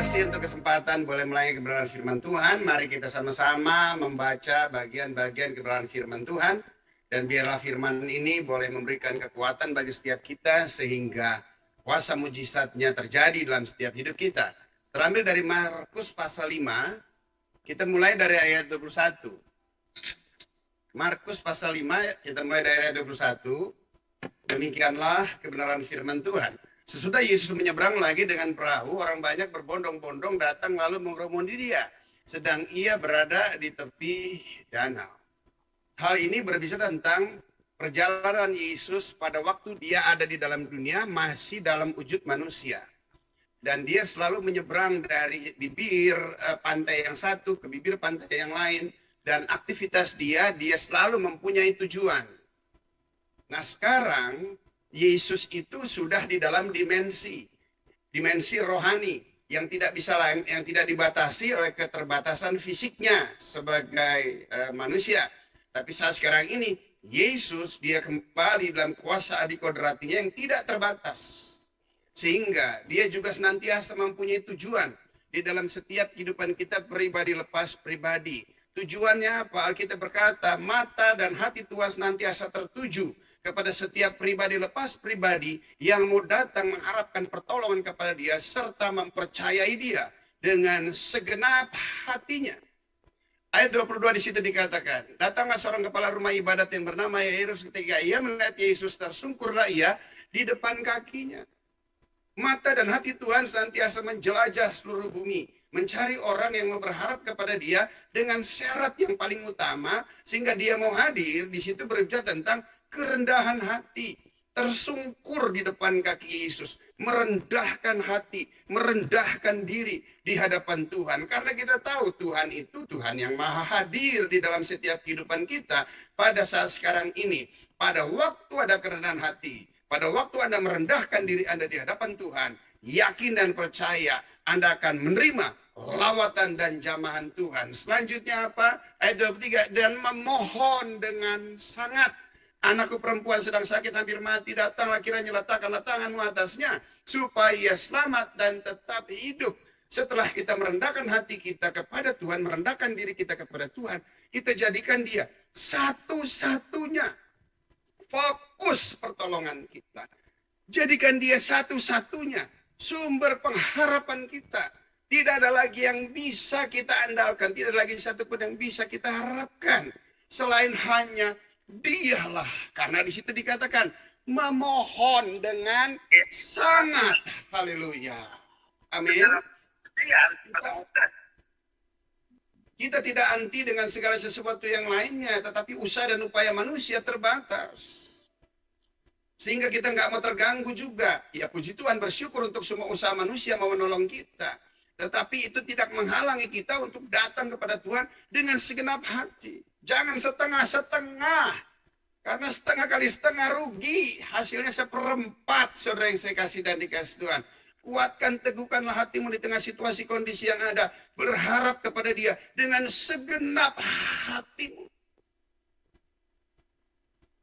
kasih untuk kesempatan boleh melayani kebenaran firman Tuhan. Mari kita sama-sama membaca bagian-bagian kebenaran firman Tuhan. Dan biarlah firman ini boleh memberikan kekuatan bagi setiap kita sehingga kuasa mujizatnya terjadi dalam setiap hidup kita. Terambil dari Markus pasal 5, kita mulai dari ayat 21. Markus pasal 5, kita mulai dari ayat 21. Demikianlah kebenaran firman Tuhan. Sesudah Yesus menyeberang lagi dengan perahu, orang banyak berbondong-bondong datang lalu mengerumuni dia, sedang ia berada di tepi danau. Hal ini berbicara tentang perjalanan Yesus pada waktu dia ada di dalam dunia, masih dalam wujud manusia. Dan dia selalu menyeberang dari bibir pantai yang satu ke bibir pantai yang lain. Dan aktivitas dia selalu mempunyai tujuan. Nah sekarang Yesus itu sudah di dalam dimensi rohani yang tidak dibatasi oleh keterbatasan fisiknya sebagai manusia. Tapi saat sekarang ini Yesus dia kembali dalam kuasa adikodratinya yang tidak terbatas, sehingga dia juga senantiasa mempunyai tujuan di dalam setiap kehidupan kita pribadi lepas pribadi. Tujuannya apa? Alkitab berkata mata dan hati Tuhan senantiasa tertuju kepada setiap pribadi lepas pribadi yang mau datang mengharapkan pertolongan kepada dia serta mempercayai dia dengan segenap hatinya. Ayat 22 di situ dikatakan, datanglah seorang kepala rumah ibadat yang bernama Yairus, ketika ia melihat Yesus tersungkurlah ia di depan kakinya. Mata dan hati Tuhan senantiasa menjelajah seluruh bumi, mencari orang yang mau berharap kepada dia dengan syarat yang paling utama sehingga dia mau hadir. Di situ berbicara tentang kerendahan hati, tersungkur di depan kaki Yesus, merendahkan hati, merendahkan diri di hadapan Tuhan. Karena kita tahu Tuhan itu Tuhan yang maha hadir di dalam setiap kehidupan kita pada saat sekarang ini. Pada waktu ada kerendahan hati, pada waktu Anda merendahkan diri Anda di hadapan Tuhan, yakin dan percaya Anda akan menerima lawatan dan jamahan Tuhan. Selanjutnya apa? Ayat 23, dan memohon dengan sangat. Anakku perempuan sedang sakit hampir mati, datanglah kiranya letakkanlah tanganmu atasnya supaya ia selamat dan tetap hidup. Setelah kita merendahkan hati kita kepada Tuhan, merendahkan diri kita kepada Tuhan, kita jadikan dia satu-satunya fokus pertolongan kita. Jadikan dia satu-satunya sumber pengharapan kita. Tidak ada lagi yang bisa kita andalkan, tidak ada lagi satu pun yang bisa kita harapkan selain hanya Dialah. Karena di situ dikatakan memohon dengan sangat. Haleluya. Amin. Kita tidak anti dengan segala sesuatu yang lainnya, tetapi usaha dan upaya manusia terbatas. Sehingga kita nggak mau terganggu juga. Ya puji Tuhan, bersyukur untuk semua usaha manusia mau menolong kita. Tetapi itu tidak menghalangi kita untuk datang kepada Tuhan dengan segenap hati. Jangan setengah-setengah. Karena setengah kali setengah rugi. Hasilnya seperempat, saudara yang saya kasih dan dikasih Tuhan. Kuatkan, teguhkanlah hatimu di tengah situasi kondisi yang ada. Berharap kepada dia dengan segenap hatimu.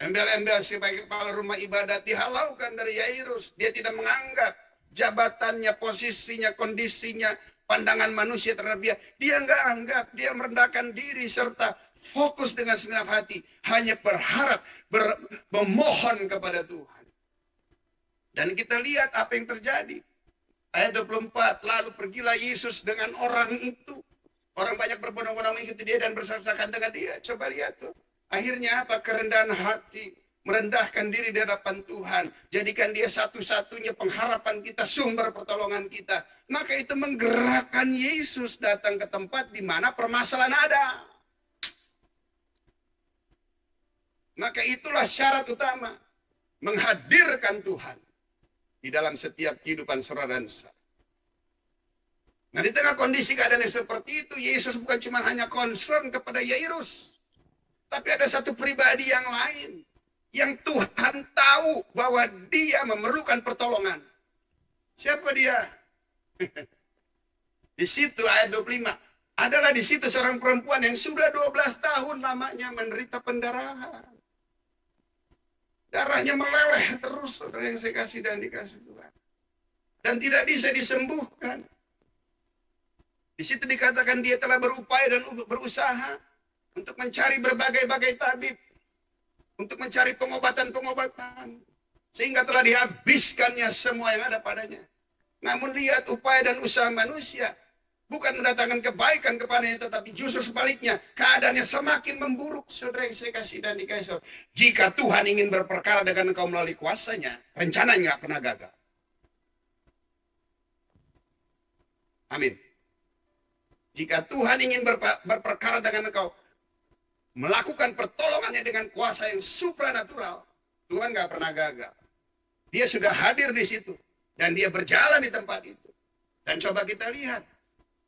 Embel-embel sebagai kepala rumah ibadat dihalaukan dari Yairus. Dia tidak menganggap jabatannya, posisinya, kondisinya, pandangan manusia terhadap dia. Dia nggak anggap, dia merendahkan diri serta fokus dengan segenap hati. Hanya berharap, memohon kepada Tuhan. Dan kita lihat apa yang terjadi. Ayat 24, lalu pergilah Yesus dengan orang itu. Orang banyak berbondong-bondong mengikuti dia dan bersaksikan dengan dia. Coba lihat tuh. Akhirnya apa? Kerendahan hati. Merendahkan diri di hadapan Tuhan. Jadikan dia satu-satunya pengharapan kita, sumber pertolongan kita. Maka itu menggerakkan Yesus datang ke tempat di mana permasalahan ada. Maka itulah syarat utama. Menghadirkan Tuhan di dalam setiap kehidupan saudara dan saya. Nah di tengah kondisi keadaan yang seperti itu, Yesus bukan cuma hanya concern kepada Yairus. Tapi ada satu pribadi yang lain. Yang Tuhan tahu bahwa dia memerlukan pertolongan. Siapa dia? Di situ ayat 25. Adalah di situ seorang perempuan yang sudah 12 tahun lamanya menderita pendarahan. Darahnya meleleh terus, saudara yang saya kasih dan dikasih Tuhan. Dan tidak bisa disembuhkan. Di situ dikatakan dia telah berupaya dan berusaha untuk mencari berbagai-bagai tabib, untuk mencari pengobatan-pengobatan, sehingga telah dihabiskannya semua yang ada padanya. Namun lihat upaya dan usaha manusia bukan mendatangkan kebaikan kepadanya, tetapi justru sebaliknya, keadaannya semakin memburuk. Saudara yang saya kasih dan dikasih, jika Tuhan ingin berperkara dengan engkau melalui kuasanya, rencananya nggak pernah gagal. Amin. Jika Tuhan ingin berperkara dengan engkau, melakukan pertolongannya dengan kuasa yang supranatural, Tuhan nggak pernah gagal. Dia sudah hadir di situ, dan dia berjalan di tempat itu. Dan coba kita lihat,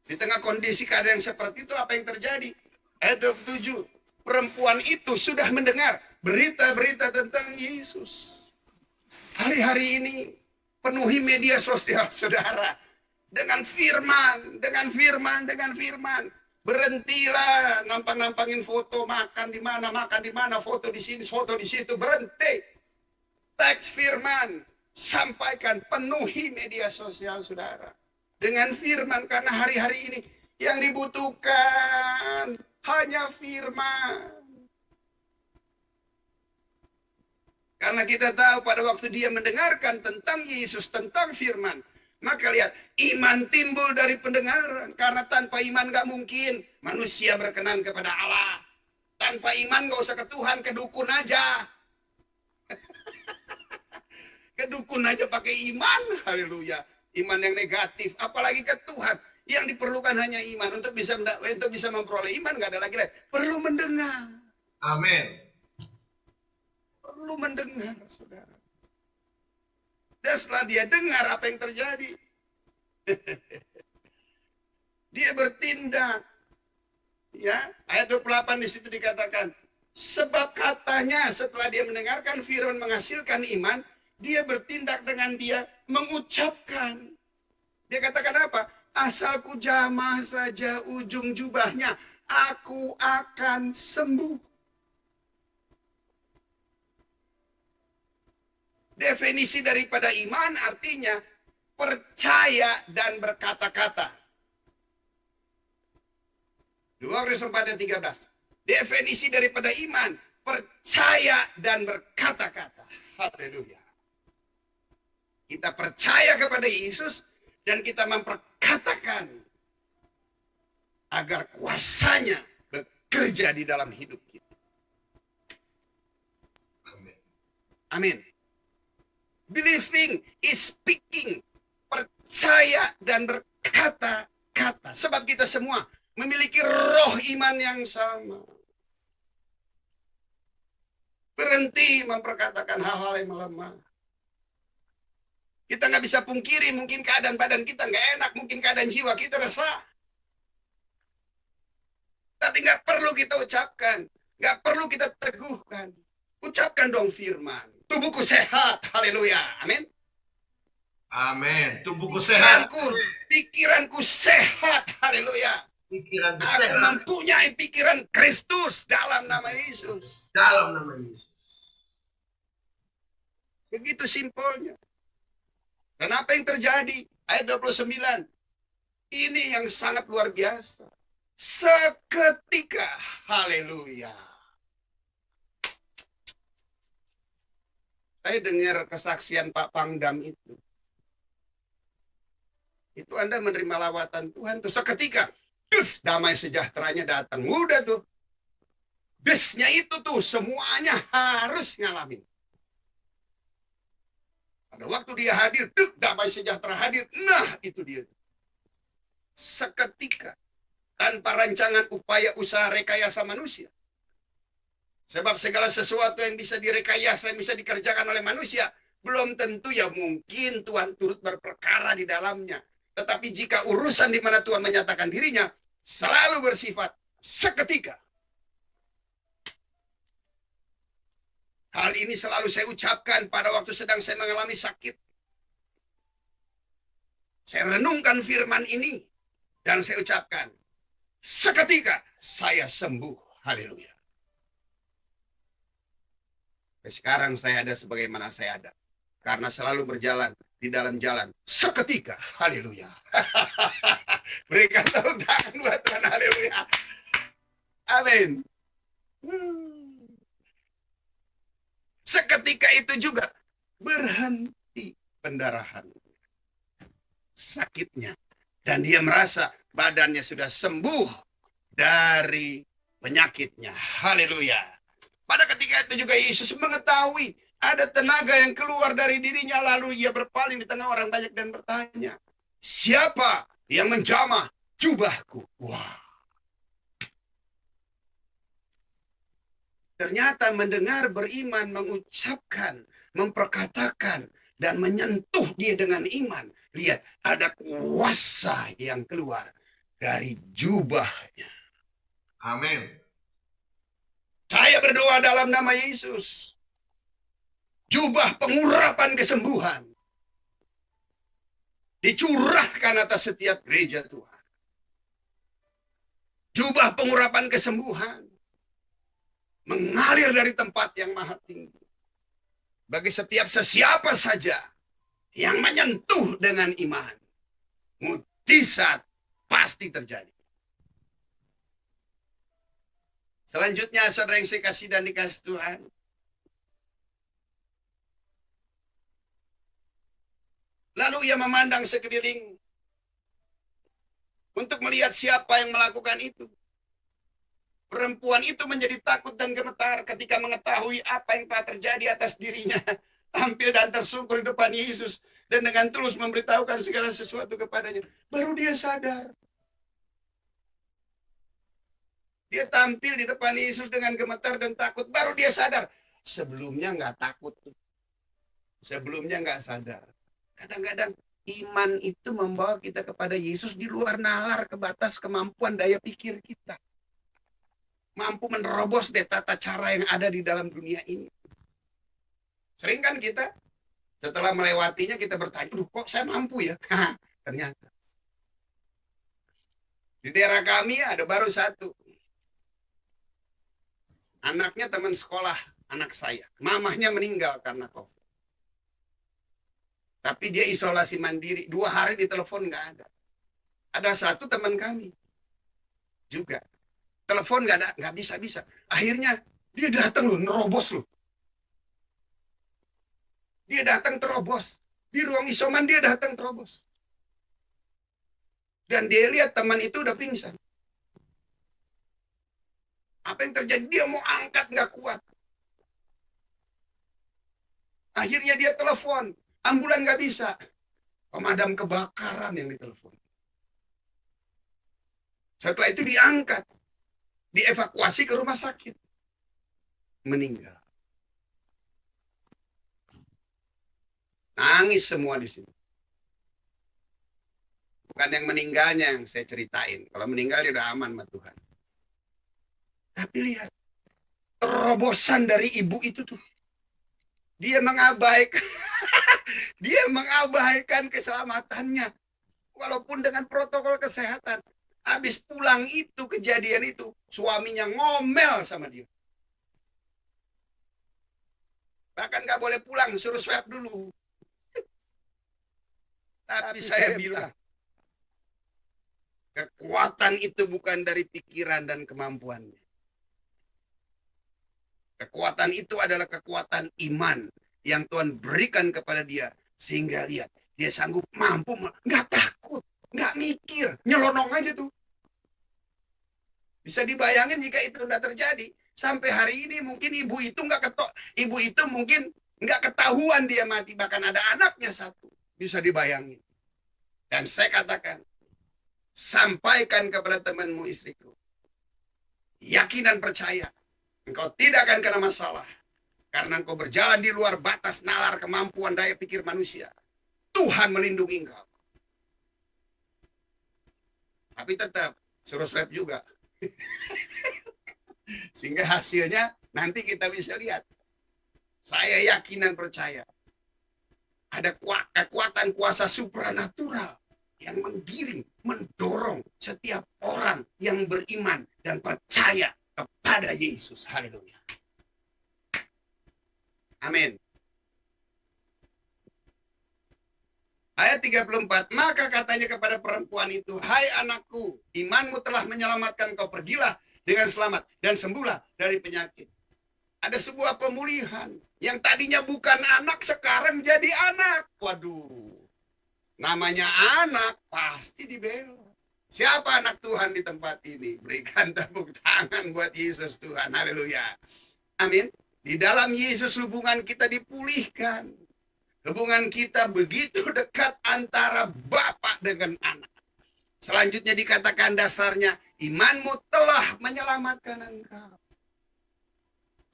di tengah kondisi keadaan yang seperti itu, apa yang terjadi? Ayat 27, perempuan itu sudah mendengar berita-berita tentang Yesus. Hari-hari ini penuhi media sosial, saudara, dengan firman. Berhentilah nampang-nampangin foto, makan di mana, foto di sini, foto di situ, berhenti. Teks firman, sampaikan, penuhi media sosial, saudara, dengan firman, karena hari-hari ini yang dibutuhkan hanya firman. Karena kita tahu pada waktu dia mendengarkan tentang Yesus, tentang firman, maka lihat, iman timbul dari pendengaran. Karena tanpa iman gak mungkin manusia berkenan kepada Allah. Tanpa iman gak usah ke Tuhan, ke dukun aja. Ke dukun aja pakai iman, haleluya. Iman yang negatif, apalagi ke Tuhan. Yang diperlukan hanya iman. Untuk bisa memperoleh iman, gak ada lagi. Perlu mendengar. Amin. Perlu mendengar, saudara. Dan setelah dia dengar apa yang terjadi, dia bertindak. Ya, ayat 28 di situ dikatakan, sebab katanya setelah dia mendengarkan firman menghasilkan iman, dia bertindak dengan dia mengucapkan. Dia katakan apa? Asal ku jamah saja ujung jubahnya, aku akan sembuh. Definisi daripada iman artinya percaya dan berkata-kata. 2 Korintus 4 ayat 13. Definisi daripada iman, percaya dan berkata-kata. Haleluya. Kita percaya kepada Yesus dan kita memperkatakan agar kuasanya bekerja di dalam hidup kita. Amin. Amin. Believing is speaking. Percaya dan berkata-kata. Sebab kita semua memiliki roh iman yang sama. Berhenti memperkatakan hal-hal yang melemah. Kita nggak bisa pungkiri, mungkin keadaan badan kita nggak enak, mungkin keadaan jiwa kita resah. Tapi nggak perlu kita ucapkan, nggak perlu kita teguhkan. Ucapkan dong firman. Tubuhku sehat, haleluya, amin. Amin. Tubuhku sehat. Pikiranku sehat, haleluya. Pikiranku Aku sehat. mempunyai pikiran Kristus dalam nama Yesus. Dalam nama Yesus. Begitu simpelnya. Dan apa yang terjadi? Ayat 29. Ini yang sangat luar biasa. Seketika, haleluya. Saya dengar kesaksian Pak Pangdam itu. Itu Anda menerima lawatan Tuhan. Tuh seketika, dus, damai sejahteranya datang. Udah tuh. Desnya itu tuh semuanya harus ngalamin. Pada waktu dia hadir, duk, damai sejahtera hadir. Nah, itu dia. Seketika. Tanpa rancangan upaya usaha rekayasa manusia. Sebab segala sesuatu yang bisa direkayasa, yang bisa dikerjakan oleh manusia, belum tentu ya mungkin Tuhan turut berperkara di dalamnya. Tetapi jika urusan di mana Tuhan menyatakan dirinya, selalu bersifat seketika. Hal ini selalu saya ucapkan pada waktu sedang saya mengalami sakit. Saya renungkan firman ini, dan saya ucapkan, seketika saya sembuh. Haleluya. Sekarang saya ada sebagaimana saya ada. Karena selalu berjalan di dalam jalan seketika. Haleluya. Berikan tepuk tangan buat Tuhan. Haleluya. Amin. Seketika itu juga berhenti pendarahan, sakitnya. Dan dia merasa badannya sudah sembuh dari penyakitnya. Haleluya. Pada ketika itu juga Yesus mengetahui ada tenaga yang keluar dari dirinya. Lalu ia berpaling di tengah orang banyak dan bertanya, siapa yang menjamah jubahku? Wah. Ternyata mendengar, beriman, mengucapkan, memperkatakan, dan menyentuh dia dengan iman. Lihat, ada kuasa yang keluar dari jubahnya. Amin. Saya berdoa dalam nama Yesus. Jubah pengurapan kesembuhan dicurahkan atas setiap gereja Tuhan. Jubah pengurapan kesembuhan mengalir dari tempat yang maha tinggi bagi setiap sesiapa saja yang menyentuh dengan iman. Mujizat pasti terjadi. Selanjutnya, saudara yang saya kasih dan dikasih Tuhan, lalu ia memandang sekeliling untuk melihat siapa yang melakukan itu. Perempuan itu menjadi takut dan gemetar ketika mengetahui apa yang telah terjadi atas dirinya. Tampil dan tersungkur di depan Yesus dan dengan tulus memberitahukan segala sesuatu kepadanya. Baru dia sadar. Dia tampil di depan Yesus dengan gemetar dan takut. Baru dia sadar. Sebelumnya nggak takut. Sebelumnya nggak sadar. Kadang-kadang iman itu membawa kita kepada Yesus di luar nalar, kebatas kemampuan daya pikir kita. Mampu menerobos tata cara yang ada di dalam dunia ini. Sering kan kita setelah melewatinya kita bertanya, "Duh, kok saya mampu ya?" Ternyata di daerah kami ada baru satu. Anaknya teman sekolah anak saya. Mamahnya meninggal karena COVID. Tapi dia isolasi mandiri. 2 hari ditelepon nggak ada. Ada satu teman kami juga. Telepon nggak ada, nggak bisa. Akhirnya dia datang loh, nerobos loh. Dia datang terobos. Di ruang isoman dia datang terobos. Dan dia lihat teman itu udah pingsan. Apa yang terjadi? Dia mau angkat nggak kuat. Akhirnya dia telepon. Ambulan nggak bisa. Pemadam kebakaran yang ditelepon. Setelah itu diangkat. Dievakuasi ke rumah sakit. Meninggal. Nangis semua di sini. Bukan yang meninggalnya yang saya ceritain. Kalau meninggal dia udah aman sama Tuhan. Tapi lihat. Terobosan dari ibu itu tuh. Dia mengabaikan. Dia mengabaikan keselamatannya. Walaupun dengan protokol kesehatan. Habis pulang itu, kejadian itu, suaminya ngomel sama dia. Bahkan nggak boleh pulang, suruh swab dulu. Tapi saya bilang, kekuatan itu bukan dari pikiran dan kemampuannya. Kekuatan itu adalah kekuatan iman yang Tuhan berikan kepada dia. Sehingga lihat, dia sanggup mampu, nggak takut, nggak mikir, nyelonong aja tuh. Bisa dibayangin jika itu udah terjadi. Sampai hari ini mungkin ibu itu mungkin nggak ketahuan dia mati. Bahkan ada anaknya satu. Bisa dibayangin. Dan saya katakan, sampaikan kepada temanmu istriku. Yakin dan percaya. Engkau tidak akan kena masalah. Karena engkau berjalan di luar batas nalar kemampuan daya pikir manusia. Tuhan melindungi engkau. Tapi tetap suruh swab juga. Sehingga hasilnya nanti kita bisa lihat. Saya yakin dan percaya. Ada kekuatan kuasa supranatural yang menggiring, mendorong setiap orang yang beriman dan percaya kepada Yesus. Haleluya. Amin. Ayat 34, maka katanya kepada perempuan itu, hai anakku, imanmu telah menyelamatkan kau, pergilah dengan selamat dan sembuhlah dari penyakit. Ada sebuah pemulihan. Yang tadinya bukan anak, sekarang jadi anak. Waduh, namanya anak pasti dibela. Siapa anak Tuhan di tempat ini? Berikan tepuk tangan buat Yesus Tuhan. Haleluya. Amin. Di dalam Yesus hubungan kita dipulihkan. Hubungan kita begitu dekat antara Bapa dengan anak. Selanjutnya dikatakan dasarnya, imanmu telah menyelamatkan engkau.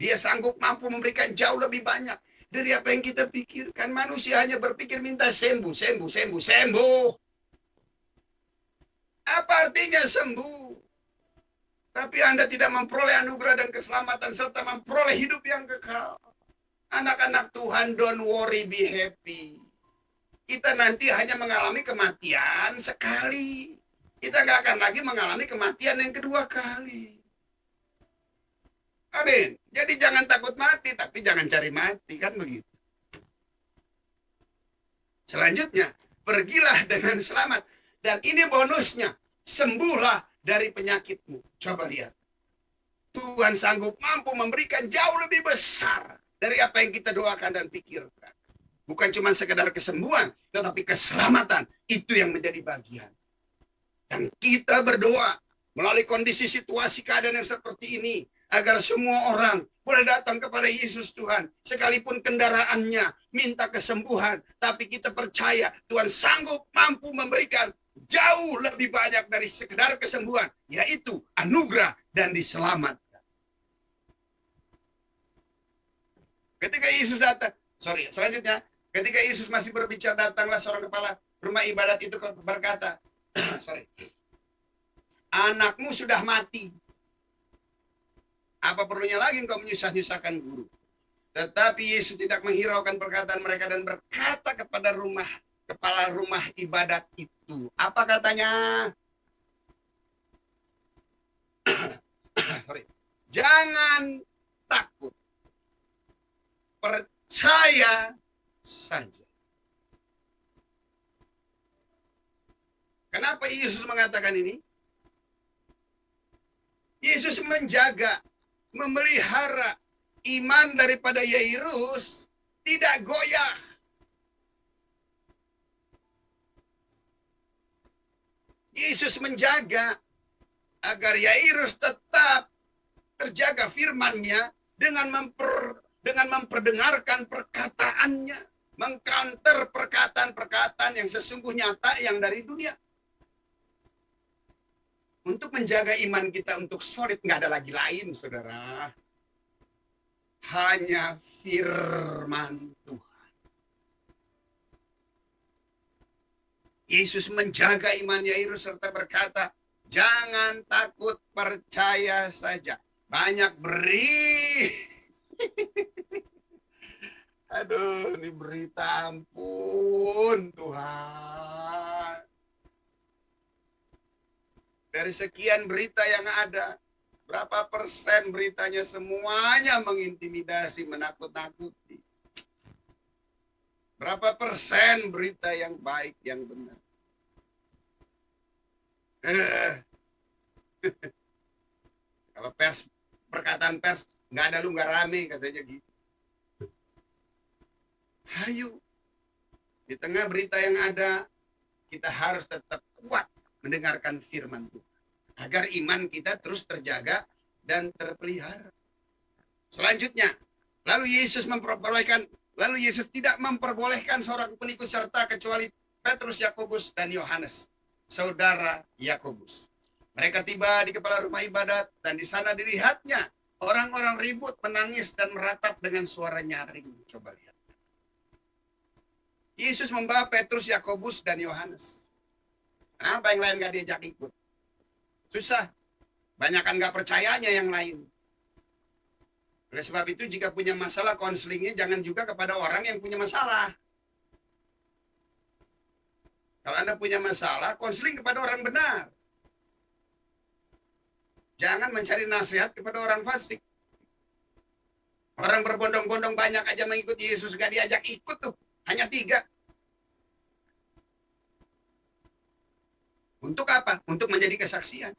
Dia sanggup mampu memberikan jauh lebih banyak dari apa yang kita pikirkan. Manusia hanya berpikir minta sembuh, sembuh, sembuh, sembuh. Apa artinya sembuh? Tapi Anda tidak memperoleh anugerah dan keselamatan serta memperoleh hidup yang kekal. Anak-anak Tuhan, don't worry, be happy. Kita nanti hanya mengalami kematian sekali. Kita nggak akan lagi mengalami kematian yang kedua kali. Amin. Jadi jangan takut mati, tapi jangan cari mati, kan begitu. Selanjutnya, pergilah dengan selamat. Dan ini bonusnya, sembuhlah dari penyakitmu. Coba lihat. Tuhan sanggup mampu memberikan jauh lebih besar dari apa yang kita doakan dan pikirkan. Bukan cuma sekedar kesembuhan, tetapi keselamatan. Itu yang menjadi bagian. Dan kita berdoa melalui kondisi situasi keadaan yang seperti ini, agar semua orang boleh datang kepada Yesus Tuhan. Sekalipun kendaraannya minta kesembuhan, tapi kita percaya Tuhan sanggup mampu memberikan jauh lebih banyak dari sekedar kesembuhan, yaitu anugerah dan diselamatkan. Ketika Yesus datang, selanjutnya, ketika Yesus masih berbicara, datanglah seorang kepala rumah ibadat itu berkata, anakmu sudah mati. Apa perlunya lagi engkau menyusah-nyusahkan guru? Tetapi Yesus tidak menghiraukan perkataan mereka dan berkata kepada kepala rumah ibadat itu. Apa katanya? Jangan takut. Percaya saja. Kenapa Yesus mengatakan ini? Yesus menjaga, memelihara iman daripada Yairus tidak goyah. Yesus menjaga agar Yairus tetap terjaga firman-Nya dengan memperdengarkan perkataannya, mengcounter perkataan-perkataan yang sesungguhnya nyata yang dari dunia. Untuk menjaga iman kita untuk solid, nggak ada lagi lain, saudara. Hanya firman Tuhan. Yesus menjaga iman Yairus serta berkata, jangan takut, percaya saja. Banyak beri. Aduh, ini berita ampun Tuhan. Dari sekian berita yang ada, berapa persen beritanya semuanya mengintimidasi, menakut-nakuti. Berapa persen berita yang baik, yang benar. Kalau pers, perkataan pers, nggak ada lu nggak rame, katanya gitu. Hayu, di tengah berita yang ada, kita harus tetap kuat mendengarkan firman Tuhan, agar iman kita terus terjaga dan terpelihara. Selanjutnya, lalu Yesus tidak memperbolehkan seorang pengikut serta kecuali Petrus, Yakobus, dan Yohanes, saudara Yakobus. Mereka tiba di kepala rumah ibadat, dan di sana dilihatnya orang-orang ribut, menangis, dan meratap dengan suara nyaring. Coba lihat. Yesus membawa Petrus, Yakobus, dan Yohanes. Kenapa yang lain gak diajak ikut? Susah. Banyakan gak percayanya yang lain. Oleh sebab itu, jika punya masalah, konselingnya jangan juga kepada orang yang punya masalah. Kalau Anda punya masalah, konseling kepada orang benar. Jangan mencari nasihat kepada orang fasik. Orang berbondong-bondong banyak aja mengikuti Yesus, gak diajak ikut tuh. Hanya 3. Untuk apa? Untuk menjadi kesaksian.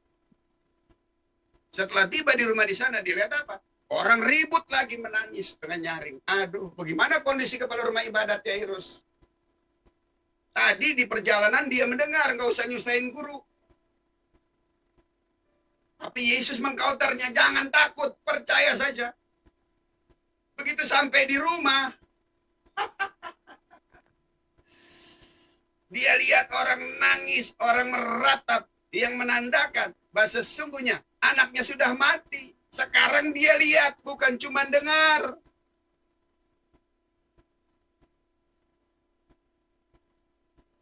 Setelah tiba di rumah di sana, dia lihat apa? Orang ribut lagi menangis dengan nyaring. Aduh, bagaimana kondisi kepala rumah ibadat Yairus? Tadi di perjalanan dia mendengar, nggak usah nyusahin guru. Tapi Yesus mengkauternya, jangan takut, percaya saja. Begitu sampai di rumah, dia lihat orang nangis, orang meratap, yang menandakan bahwa sesungguhnya anaknya sudah mati. Sekarang dia lihat, bukan cuma dengar.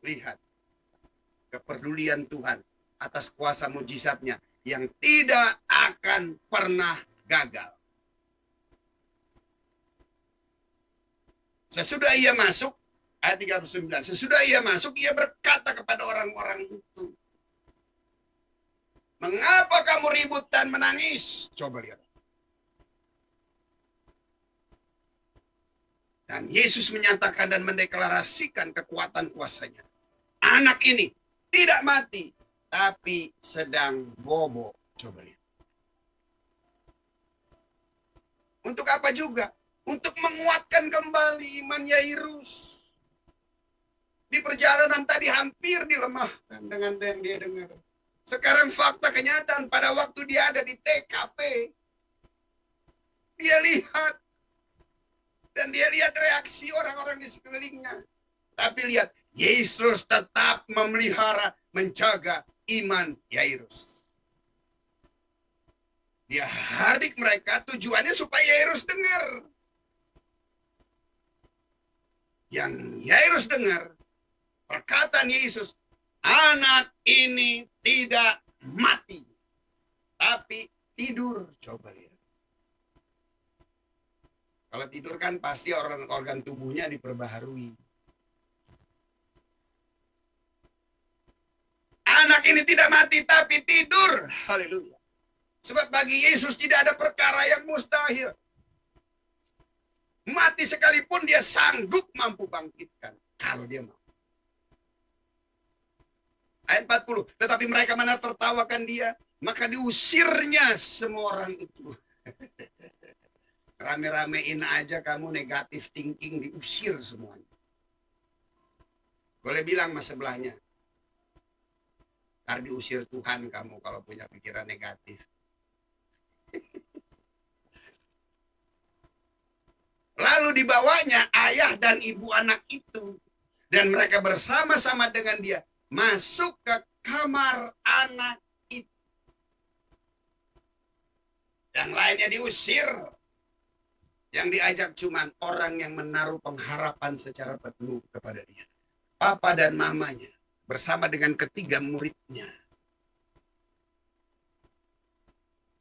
Lihat kepedulian Tuhan atas kuasa mujizatnya yang tidak akan pernah gagal. Sesudah ia masuk, ayat 39, sesudah ia masuk, ia berkata kepada orang-orang itu, mengapa kamu ribut dan menangis? Coba lihat. Dan Yesus menyatakan dan mendeklarasikan kekuatan kuasanya. Anak ini tidak mati, tapi sedang bobo. Coba lihat. Untuk apa juga? Untuk menguatkan kembali iman Yairus. Di perjalanan tadi hampir dilemahkan dengan yang dia dengar. Sekarang fakta kenyataan pada waktu dia ada di TKP. Dia lihat. Dan dia lihat reaksi orang-orang di sekelilingnya. Tapi lihat, Yesus tetap memelihara, menjaga iman Yairus. Dia hardik mereka, tujuannya supaya Yairus dengar. Yang Yairus dengar, perkataan Yesus, anak ini tidak mati, tapi tidur. Coba lihat. Kalau tidur kan pasti organ tubuhnya diperbaharui. Anak ini tidak mati tapi tidur. Haleluya. Sebab bagi Yesus tidak ada perkara yang mustahil. Mati sekalipun dia sanggup mampu bangkitkan. Kalau dia mau. Ayat 40. Tetapi mereka mana tertawakan dia. Maka diusirnya semua orang itu. Rame-ramein aja kamu negatif thinking, diusir semuanya. Boleh bilang mas sebelahnya. Ntar diusir Tuhan kamu kalau punya pikiran negatif. Lalu dibawanya ayah dan ibu anak itu. Dan mereka bersama-sama dengan dia masuk ke kamar anak itu. Yang lainnya diusir. Yang diajak cuman orang yang menaruh pengharapan secara penuh kepada dia. Papa dan mamanya bersama dengan ketiga muridnya.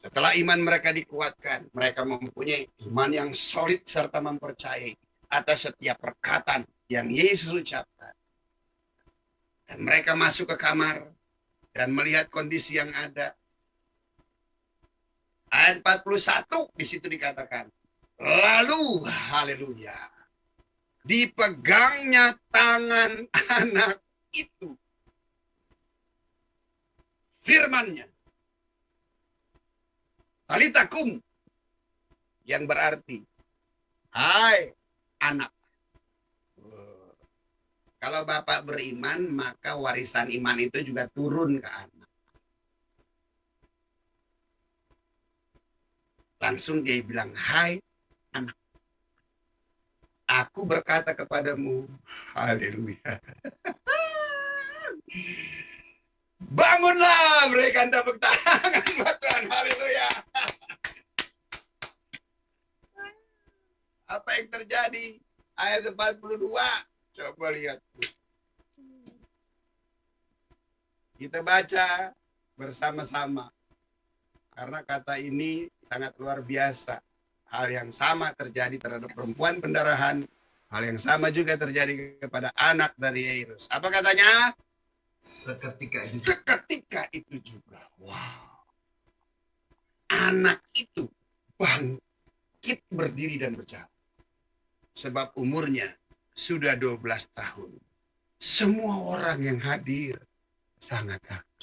Setelah iman mereka dikuatkan, mereka mempunyai iman yang solid serta mempercayai atas setiap perkataan yang Yesus ucapkan. Dan mereka masuk ke kamar dan melihat kondisi yang ada. Ayat 41 di situ dikatakan, lalu, haleluya, dipegangnya tangan anak itu. Firman-Nya, talitakum, yang berarti, hai anak. Kalau Bapak beriman, maka warisan iman itu juga turun ke anak. Langsung dia bilang, hai anak. Aku berkata kepadamu, haleluya. Bangunlah, berikan tepuk tangan buat Tuhan, haleluya. Apa yang terjadi? Ayat 42. Coba lihat. Kita baca bersama-sama. Karena kata ini sangat luar biasa. Hal yang sama terjadi terhadap perempuan pendarahan. Hal yang sama juga terjadi kepada anak dari Yairus. Apa katanya? Seketika itu. Seketika itu juga. Wow. Anak itu bangkit berdiri dan berjalan. Sebab umurnya sudah 12 tahun. Semua orang yang hadir sangat kaget.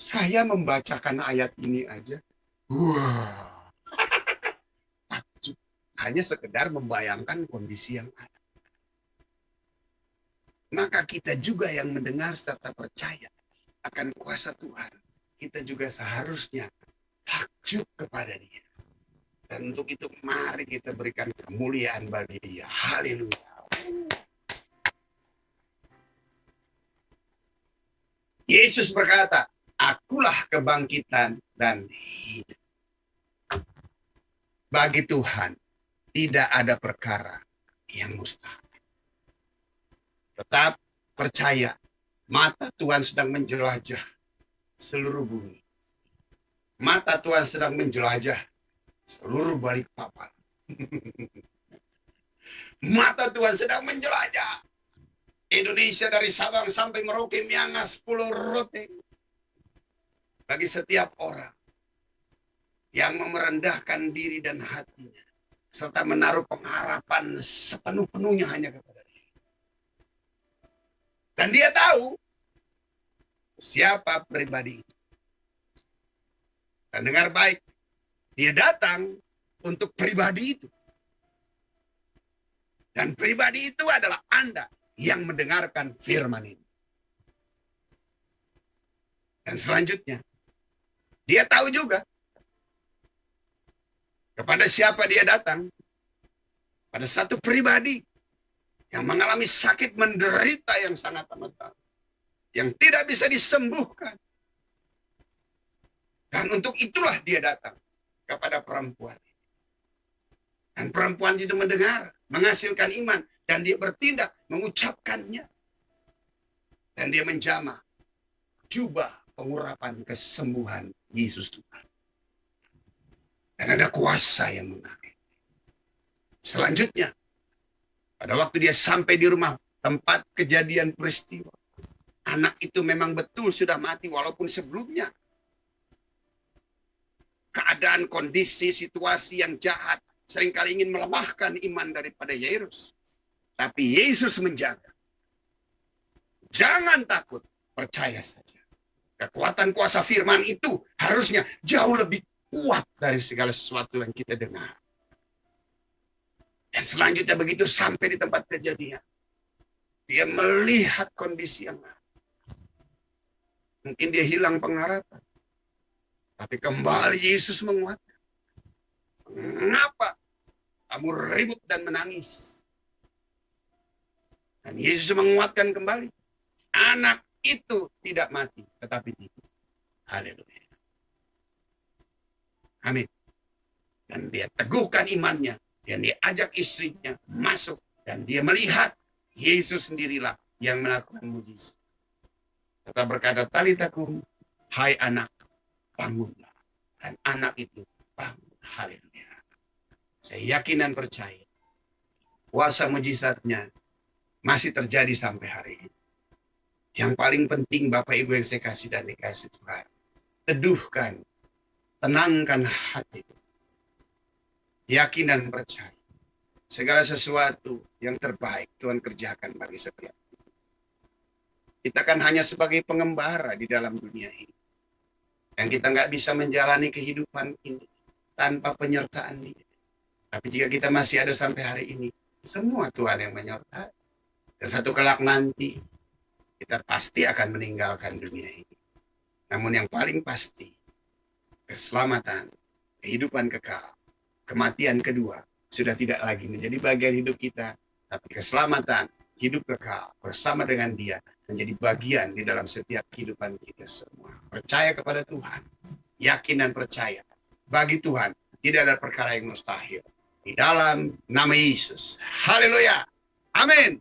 Saya membacakan ayat ini aja, wah, takjub. Hanya sekedar membayangkan kondisi yang ada. Maka kita juga yang mendengar serta percaya akan kuasa Tuhan, kita juga seharusnya takjub kepada Dia. Dan untuk itu mari kita berikan kemuliaan bagi Dia. Haleluya. Yesus berkata, akulah kebangkitan dan hidup. Bagi Tuhan tidak ada perkara yang mustahil. Tetap percaya, mata Tuhan sedang menjelajah seluruh bumi. Mata Tuhan sedang menjelajah seluruh balik papan. Mata Tuhan sedang menjelajah Indonesia dari Sabang sampai Merauke, Miangas, Pulau Rote. Bagi setiap orang yang merendahkan diri dan hatinya, serta menaruh pengharapan sepenuh-penuhnya hanya kepada Dia. Dan Dia tahu siapa pribadi itu. Dan dengar baik, Dia datang untuk pribadi itu. Dan pribadi itu adalah Anda yang mendengarkan firman ini. Dan selanjutnya, Dia tahu juga kepada siapa Dia datang. Pada satu pribadi yang mengalami sakit menderita yang sangat amat dalam, yang tidak bisa disembuhkan. Dan untuk itulah Dia datang kepada perempuan. Dan perempuan itu mendengar, menghasilkan iman, dan dia bertindak, mengucapkannya. Dan dia menjamah jubah pengurapan kesembuhan Yesus Tuhan. Dan ada kuasa yang mengalir. Selanjutnya, pada waktu dia sampai di rumah tempat kejadian peristiwa, anak itu memang betul sudah mati, walaupun sebelumnya keadaan, kondisi, situasi yang jahat seringkali ingin melemahkan iman daripada Yairus. Tapi Yesus menjaga. Jangan takut, percaya saja. Kekuatan kuasa firman itu harusnya jauh lebih kuat dari segala sesuatu yang kita dengar. Dan selanjutnya begitu sampai di tempat kejadian, dia melihat kondisi yang ada. Mungkin dia hilang pengharapan. Tapi kembali Yesus menguatkan. Mengapa kamu ribut dan menangis? Dan Yesus menguatkan kembali. Anak itu tidak mati, tetapi hidup. Haleluya. Amin. Dan dia teguhkan imannya. Dan dia ajak istrinya masuk. Dan dia melihat Yesus sendirilah yang melakukan mujizat. Tetap berkata, Talita kum, hai anak, bangunlah. Dan anak itu bangun. Haleluya. Saya yakin dan percaya kuasa mujizatnya masih terjadi sampai hari ini. Yang paling penting Bapak Ibu yang saya kasih dan dikasih Tuhan, teduhkan, tenangkan hati, yakin dan percaya segala sesuatu yang terbaik Tuhan kerjakan bagi setiap kita. Kita kan hanya sebagai pengembara di dalam dunia ini, dan kita nggak bisa menjalani kehidupan ini tanpa penyertaan Dia. Tapi jika kita masih ada sampai hari ini, semua Tuhan yang menyertai. Dan satu kelak nanti, kita pasti akan meninggalkan dunia ini. Namun yang paling pasti, keselamatan, kehidupan kekal, kematian kedua, sudah tidak lagi menjadi bagian hidup kita. Tapi keselamatan, hidup kekal, bersama dengan Dia, menjadi bagian di dalam setiap kehidupan kita semua. Percaya kepada Tuhan, yakin dan percaya. Bagi Tuhan, tidak ada perkara yang mustahil. Di dalam nama Yesus. Haleluya. Amin.